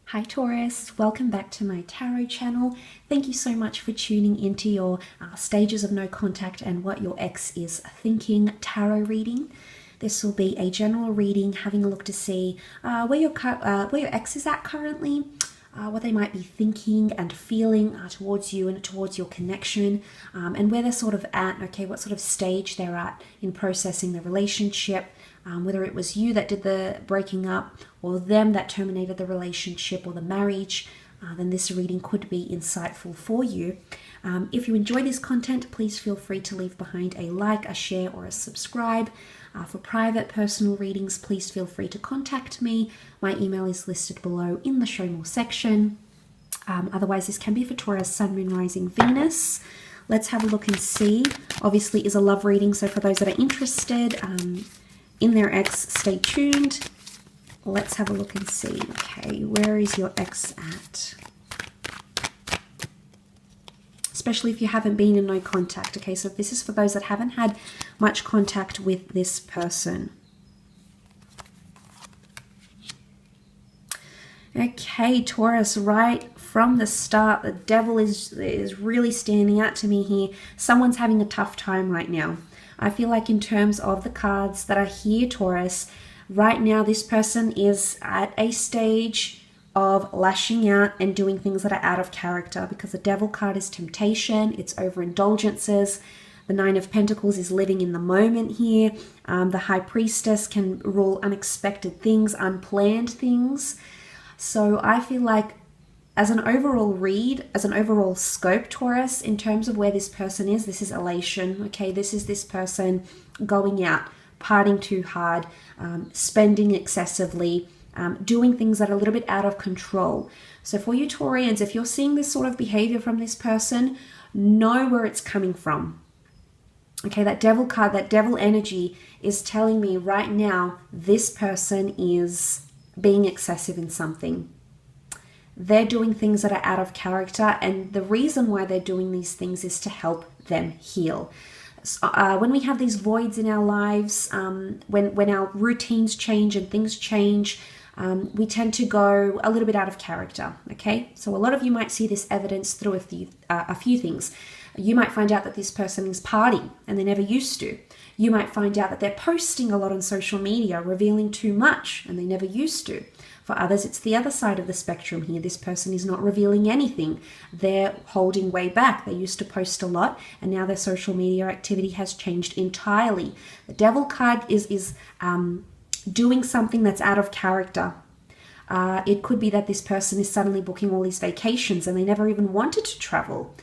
Hi Taurus, welcome back to my tarot channel. Thank you so much for tuning into your stages of no contact and what your ex is thinking tarot reading. This will be a general reading, having a look to see where your ex is at currently, what they might be thinking and feeling towards you and towards your connection, and where they're sort of at, okay, what sort of stage they're at in processing the relationship, whether it was you that did the breaking up or them that terminated the relationship or the marriage, then this reading could be insightful for you. If you enjoy this content, please feel free to leave behind a like, a share, or a subscribe. For private personal readings, please feel free to contact me. My email is listed below in the Show More section. Otherwise, this can be for Taurus, Sun, Moon, Rising, Venus. Let's have a look and see. Obviously, is a love reading, so for those that are interested in their ex, stay tuned. Let's have a look and see. Okay, where is your ex at? Especially if you haven't been in no contact. Okay, so this is for those that haven't had much contact with this person. Okay, Taurus, right from the start, the devil is really standing out to me here. Someone's having a tough time right now. I feel like in terms of the cards that are here, Taurus, right now this person is at a stage of lashing out and doing things that are out of character, because the devil card is temptation, it's overindulgences. The Nine of Pentacles is living in the moment here. The High Priestess can rule unexpected things, unplanned things. So I feel like as an overall read, as an overall scope, Taurus, in terms of where this person is, this is elation, okay? This is this person going out, partying too hard, spending excessively, doing things that are a little bit out of control. So for you Taurians, if you're seeing this sort of behavior from this person, know where it's coming from. Okay, that devil card, that devil energy is telling me right now this person is being excessive in something. They're doing things that are out of character, and the reason why they're doing these things is to help them heal. When we have these voids in our lives, when our routines change and things change, we tend to go a little bit out of character, okay? So a lot of you might see this evidence through a few things. You might find out that this person is partying and they never used to. You might find out that they're posting a lot on social media, revealing too much, and they never used to. For others, it's the other side of the spectrum here. This person is not revealing anything. They're holding way back. They used to post a lot, and now their social media activity has changed entirely. The devil card is doing something that's out of character. It could be that this person is suddenly booking all these vacations and they never even wanted to travel.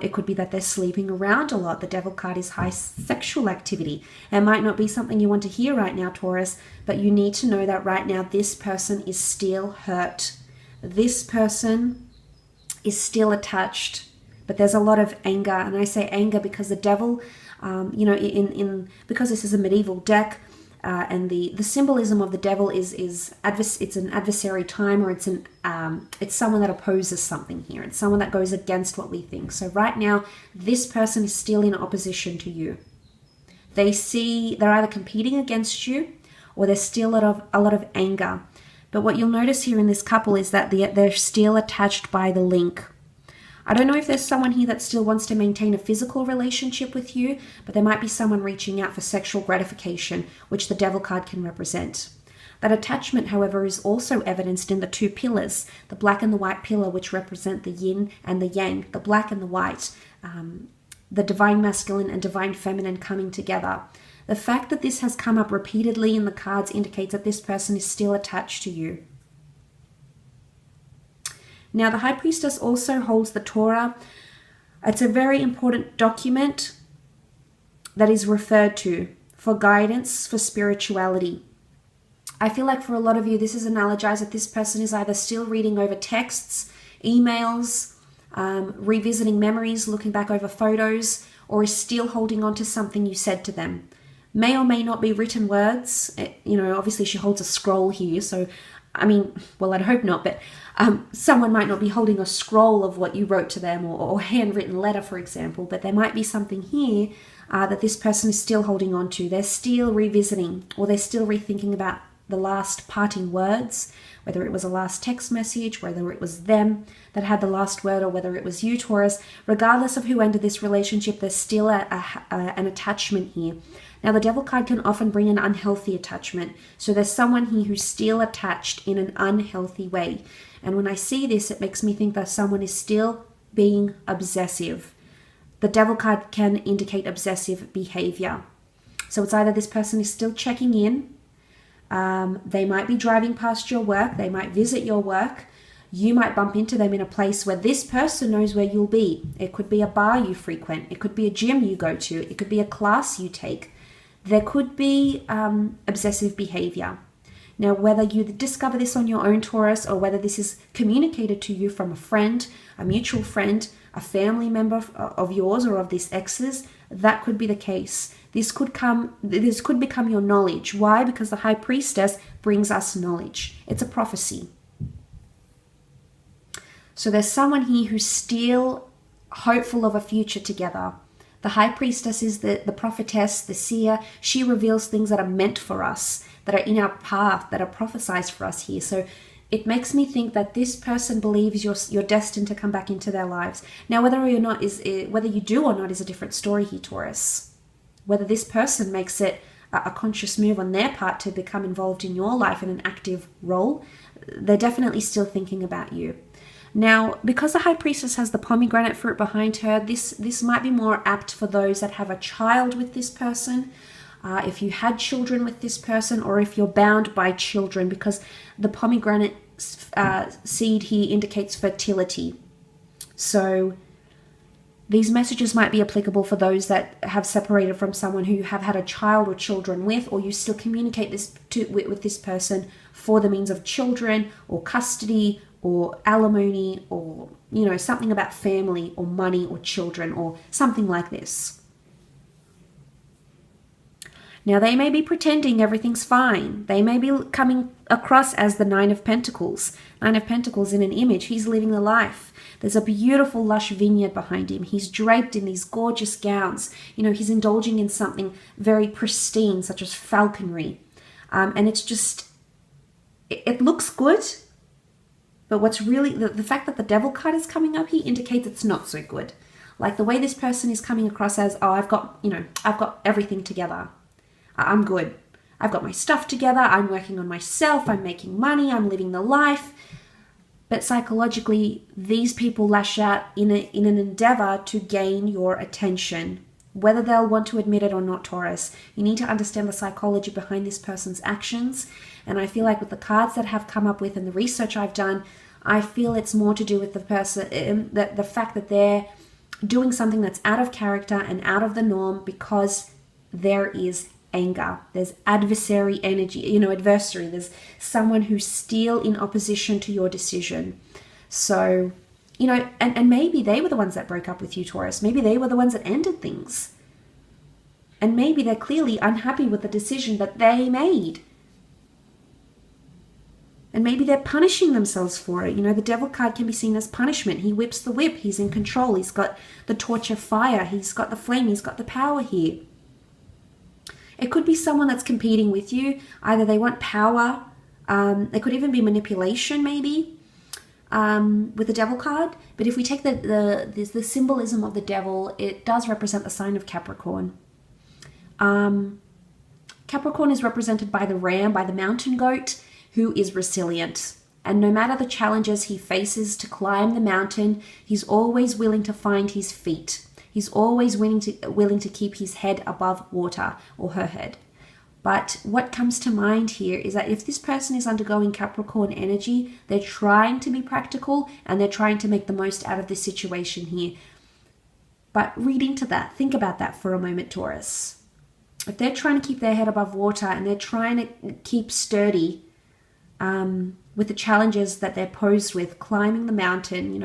It could be that they're sleeping around a lot. The devil card is high sexual activity. It might not be something you want to hear right now, Taurus, but you need to know that right now this person is still hurt. This person is still attached, but there's a lot of anger. And I say anger because the devil, because this is a medieval deck, and the symbolism of the devil is it's an adversary time, or it's someone that opposes something here. It's someone that goes against what we think. So right now, this person is still in opposition to you. They're either competing against you, or there's still a lot of anger. But what you'll notice here in this couple is that they're still attached by the link. I don't know if there's someone here that still wants to maintain a physical relationship with you, but there might be someone reaching out for sexual gratification, which the devil card can represent. That attachment, however, is also evidenced in the two pillars, the black and the white pillar, which represent the yin and the yang, the black and the white, the divine masculine and divine feminine coming together. The fact that this has come up repeatedly in the cards indicates that this person is still attached to you. Now, the High Priestess also holds the Torah. It's a very important document that is referred to for guidance, for spirituality. I feel like for a lot of you, this is analogized that this person is either still reading over texts, emails, revisiting memories, looking back over photos, or is still holding on to something you said to them. May or may not be written words. Obviously she holds a scroll here, so I'd hope not, but someone might not be holding a scroll of what you wrote to them, or handwritten letter, for example, but there might be something here that this person is still holding on to. They're still revisiting, or they're still rethinking about the last parting words, whether it was a last text message, whether it was them that had the last word, or whether it was you, Taurus. Regardless of who ended this relationship, there's still an attachment here. Now, the Devil card can often bring an unhealthy attachment. So there's someone here who's still attached in an unhealthy way. And when I see this, it makes me think that someone is still being obsessive. The Devil card can indicate obsessive behavior. So it's either this person is still checking in, they might be driving past your work, they might visit your work, you might bump into them in a place where this person knows where you'll be. It could be a bar you frequent, it could be a gym you go to, it could be a class you take. There could be obsessive behavior. Now, whether you discover this on your own, Taurus, or whether this is communicated to you from a friend, a mutual friend, a family member of yours or of this ex's, that could be the case. This could become your knowledge. Why? Because the High Priestess brings us knowledge. It's a prophecy. So there's someone here who's still hopeful of a future together. The High Priestess is the prophetess, the seer. She reveals things that are meant for us, that are in our path, that are prophesized for us here. So it makes me think that this person believes you're destined to come back into their lives. Now, whether you do or not is a different story here, Taurus. Whether this person makes it a conscious move on their part to become involved in your life in an active role, they're definitely still thinking about you. Now, because the High Priestess has the pomegranate fruit behind her, this might be more apt for those that have a child with this person, if you had children with this person, or if you're bound by children, because the pomegranate seed here indicates fertility. So these messages might be applicable for those that have separated from someone who you have had a child or children with, or you still communicate with this person for the means of children or custody or alimony, or something about family or money or children or something like this. Now, they may be pretending everything's fine. They may be coming across as the Nine of Pentacles. Nine of Pentacles in an image. He's living the life. There's a beautiful, lush vineyard behind him. He's draped in these gorgeous gowns. He's indulging in something very pristine, such as falconry. And it's just, it looks good. But what's really, the fact that the Devil card is coming up here indicates it's not so good. Like the way this person is coming across as, I've got everything together. I'm good. I've got my stuff together. I'm working on myself. I'm making money. I'm living the life. But psychologically, these people lash out in an endeavor to gain your attention. Whether they'll want to admit it or not, Taurus, you need to understand the psychology behind this person's actions. And I feel like with the cards that have come up with and the research I've done, I feel it's more to do with the person, the fact that they're doing something that's out of character and out of the norm because there is anger. There's adversary energy, adversary. There's someone who's still in opposition to your decision. So, and maybe they were the ones that broke up with you, Taurus. Maybe they were the ones that ended things. And maybe they're clearly unhappy with the decision that they made. And maybe they're punishing themselves for it. The Devil card can be seen as punishment. He whips the whip. He's in control. He's got the torch of fire. He's got the flame. He's got the power here. It could be someone that's competing with you. Either they want power. It could even be manipulation, maybe, with the Devil card. But if we take the symbolism of the Devil, it does represent the sign of Capricorn. Capricorn is represented by the ram, by the mountain goat, who is resilient. And no matter the challenges he faces to climb the mountain, he's always willing to find his feet. He's always willing to keep his head above water, or her head. But what comes to mind here is that if this person is undergoing Capricorn energy, they're trying to be practical and they're trying to make the most out of this situation here. But read into that. Think about that for a moment, Taurus. If they're trying to keep their head above water and they're trying to keep sturdy with the challenges that they're posed with, climbing the mountain,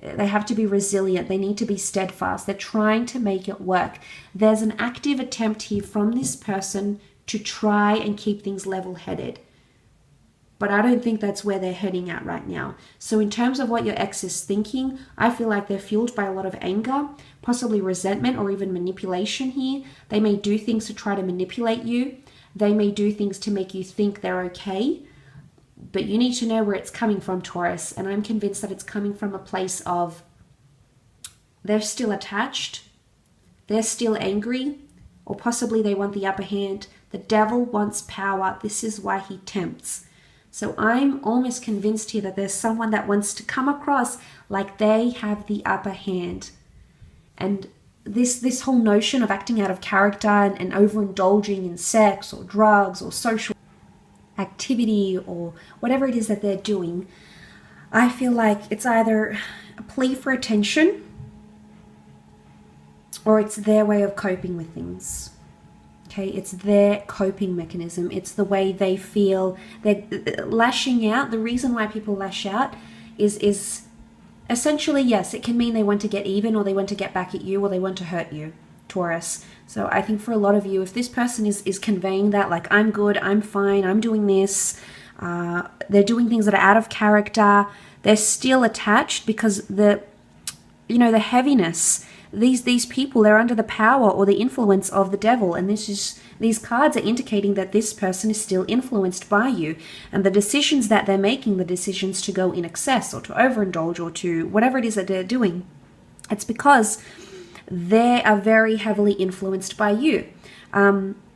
they have to be resilient. They need to be steadfast. They're trying to make it work. There's an active attempt here from this person to try and keep things level-headed. But I don't think that's where they're heading at right now. So in terms of what your ex is thinking, I feel like they're fueled by a lot of anger, possibly resentment or even manipulation here. They may do things to try to manipulate you. They may do things to make you think they're okay, but you need to know where it's coming from, Taurus. And I'm convinced that it's coming from a place of they're still attached, they're still angry, or possibly they want the upper hand. The devil wants power. This is why he tempts. So I'm almost convinced here that there's someone that wants to come across like they have the upper hand. And this whole notion of acting out of character and overindulging in sex or drugs or social activity or whatever it is that they're doing, I feel like it's either a plea for attention or it's their way of coping with things. Okay, it's their coping mechanism. It's the way they feel. They're lashing out. The reason why people lash out is essentially, yes, it can mean they want to get even, or they want to get back at you, or they want to hurt you, Taurus. So I think for a lot of you, if this person is conveying that, like, I'm good, I'm fine, I'm doing this, they're doing things that are out of character, they're still attached because the heaviness, these people, they're under the power or the influence of the devil, and these cards are indicating that this person is still influenced by you, and the decisions that they're making, the decisions to go in excess or to overindulge or to whatever it is that they're doing, it's because they are very heavily influenced by you.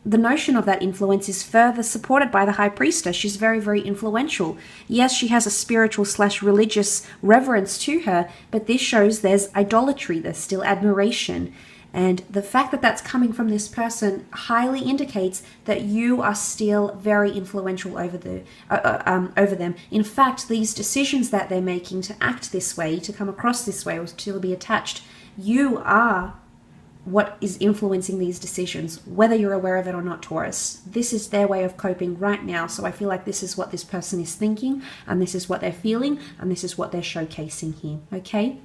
The notion of that influence is further supported by the High Priestess. She's very, very influential. Yes, she has a spiritual/religious reverence to her, but this shows there's idolatry, there's still admiration. And the fact that that's coming from this person highly indicates that you are still very influential over them. In fact, these decisions that they're making to act this way, to come across this way, or to be attached, you are what is influencing these decisions, whether you're aware of it or not, Taurus. This is their way of coping right now. So I feel like this is what this person is thinking, and this is what they're feeling, and this is what they're showcasing here, okay?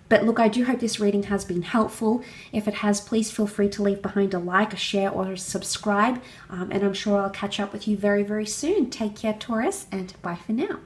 But look, I do hope this reading has been helpful. If it has, please feel free to leave behind a like, a share, or a subscribe. And I'm sure I'll catch up with you very, very soon. Take care, Taurus, and bye for now.